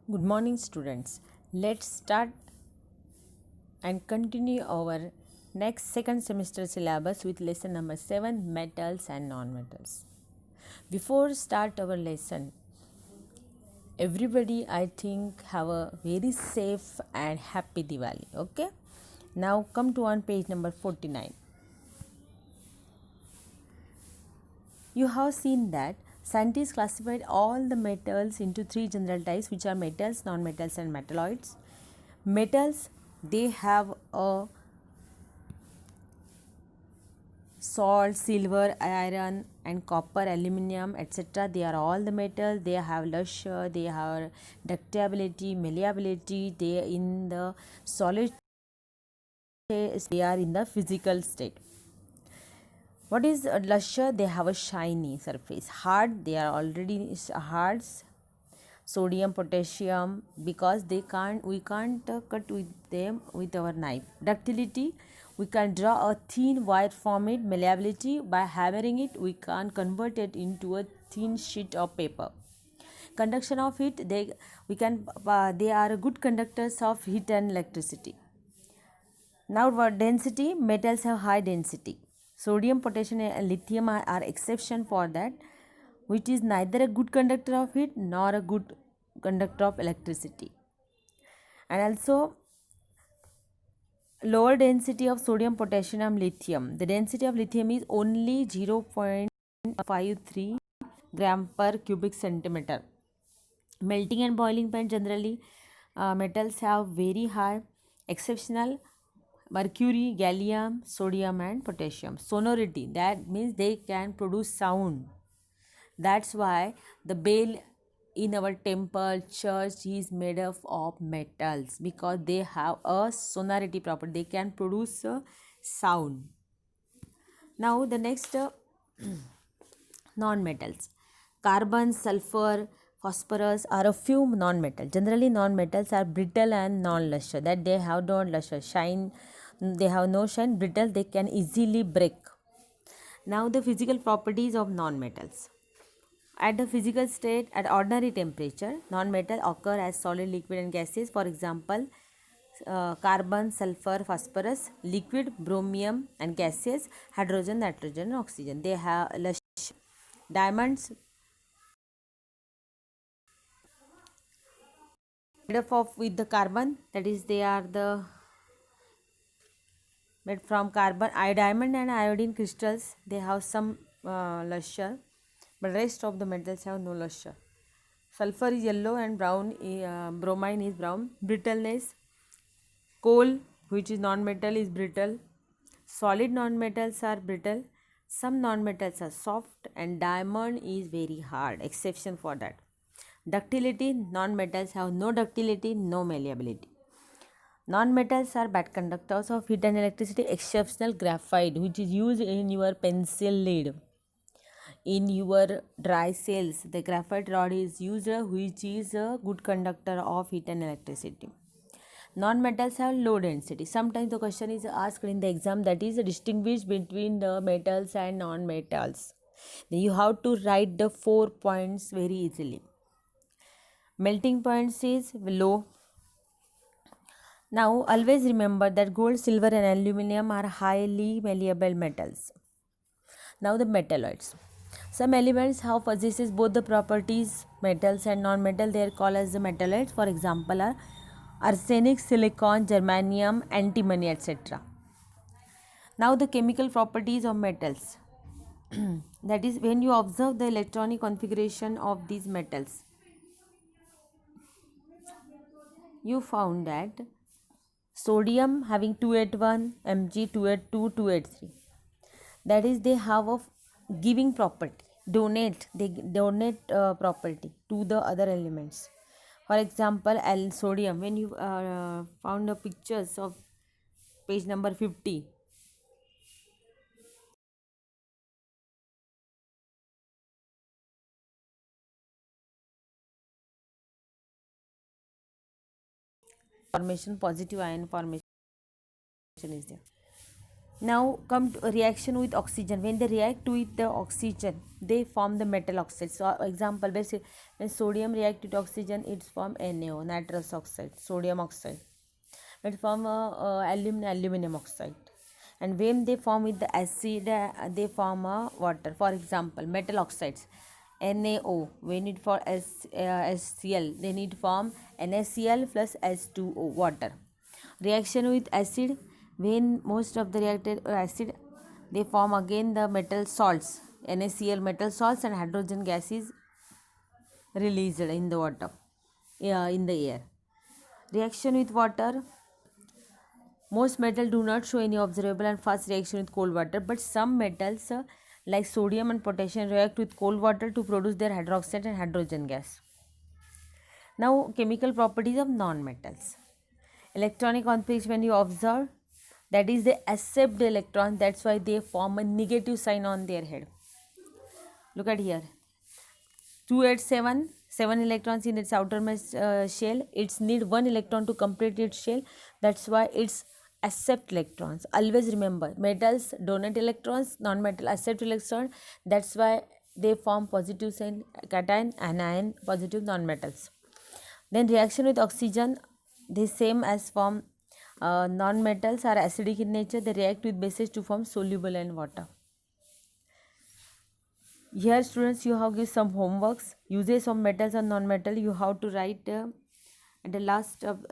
Good morning, students. Let's start and continue our next second semester syllabus with lesson number 7, metals and non-metals. Before start our lesson, everybody I think have a very safe and happy Diwali. Okay. Now come to on page number 49. You have seen that scientists classified all the metals into three general types, which are metals, non-metals and metalloids. Metals, they have a salt, silver, iron and copper, aluminum, etc. They are all the metals. They have luster, they have ductility, malleability. They are in the solid state, they are in the physical state. What is luster? They have a shiny surface. Hard, they are already hard. Sodium, potassium, because we can't cut with them with our knife. Ductility, we can draw a thin wire from it. Malleability, by hammering it we can convert it into a thin sheet of paper. Conduction of heat, they are good conductors of heat and electricity. Now what density? Metals have high density. Sodium, potassium and lithium are exception for that, which is neither a good conductor of heat nor a good conductor of electricity. And also lower density of sodium, potassium, lithium. The density of lithium is only 0.53 gram per cubic centimeter. Melting and boiling point, generally metals have very high, exceptional mercury, gallium, sodium and potassium. Sonority, that means they can produce sound. That's why the bell in our temple, church is made up of metals, because they have a sonority property. They can produce a sound. Now the next non-metals. Carbon, sulfur, phosphorus are a few non-metals. Generally non-metals are brittle and non-luster, that they have no luster, shine, they have no shine, brittle, they can easily break. Now the physical properties of non-metals. At the physical state, at ordinary temperature, non-metal occur as solid, liquid and gases. For example, carbon, sulfur, phosphorus, liquid, bromium and gases, hydrogen, nitrogen and oxygen. They have luster. Diamonds made up of with the carbon, that is they are the made from carbon. Diamond and iodine crystals, they have some luster, but rest of the metals have no luster. Sulfur is yellow and brown, bromine is brown. Brittleness, coal, which is non-metal, is brittle. Solid non-metals are brittle. Some non-metals are soft and diamond is very hard, exception for that. Ductility, non-metals have no ductility, no malleability. Non-metals are bad conductors of heat and electricity, exceptional graphite, which is used in your pencil lead. In your dry cells, the graphite rod is used, which is a good conductor of heat and electricity. Non-metals have low density. Sometimes the question is asked in the exam, that is distinguish between the metals and non-metals. You have to write the 4 points very easily. Melting points is low. Now always remember that gold, silver and aluminum are highly malleable metals. Now the metalloids. Some elements have possesses both the properties, metals and non-metal. They are called as the metalloids. For example are arsenic, silicon, germanium, antimony, etc. Now the chemical properties of metals. That is, when you observe the electronic configuration of these metals, you found that sodium having 281, Mg 282, 283. That is, they have a giving property, they donate property to the other elements. For example, sodium, when you found the pictures of page number 50, formation, positive ion formation is there. Now come to a reaction with oxygen. When they react with the oxygen, they form the metal oxide. So example, when sodium react with oxygen, it's form NaO, nitrous oxide, sodium oxide. It form aluminum oxide. And when they form with the acid, they form a water. For example, metal oxides, NaO. We need for HCl. They need form NaCl plus H2O, water. Reaction with acid, when most of the reacted acid, they form again the metal salts, NaCl metal salts, and hydrogen gas is released in the water, in the air. Reaction with water, most metals do not show any observable and fast reaction with cold water, but some metals like sodium and potassium react with cold water to produce their hydroxide and hydrogen gas. Now, chemical properties of non-metals. Electronic configuration, when you observe, that is they accept the electron, that's why they form a negative sign on their head. Look at here, 287, 7 electrons in its outermost shell. It's need 1 electron to complete its shell, that's why it's accept electrons. Always remember, metals donate electrons, non-metal accept electron, that's why they form positive sign cation, anion, positive non-metals. Then reaction with oxygen, the same as form non-metals are acidic in nature, they react with bases to form soluble in water. Here students, you have give some homeworks, uses of metals and non-metal, you have to write at the last of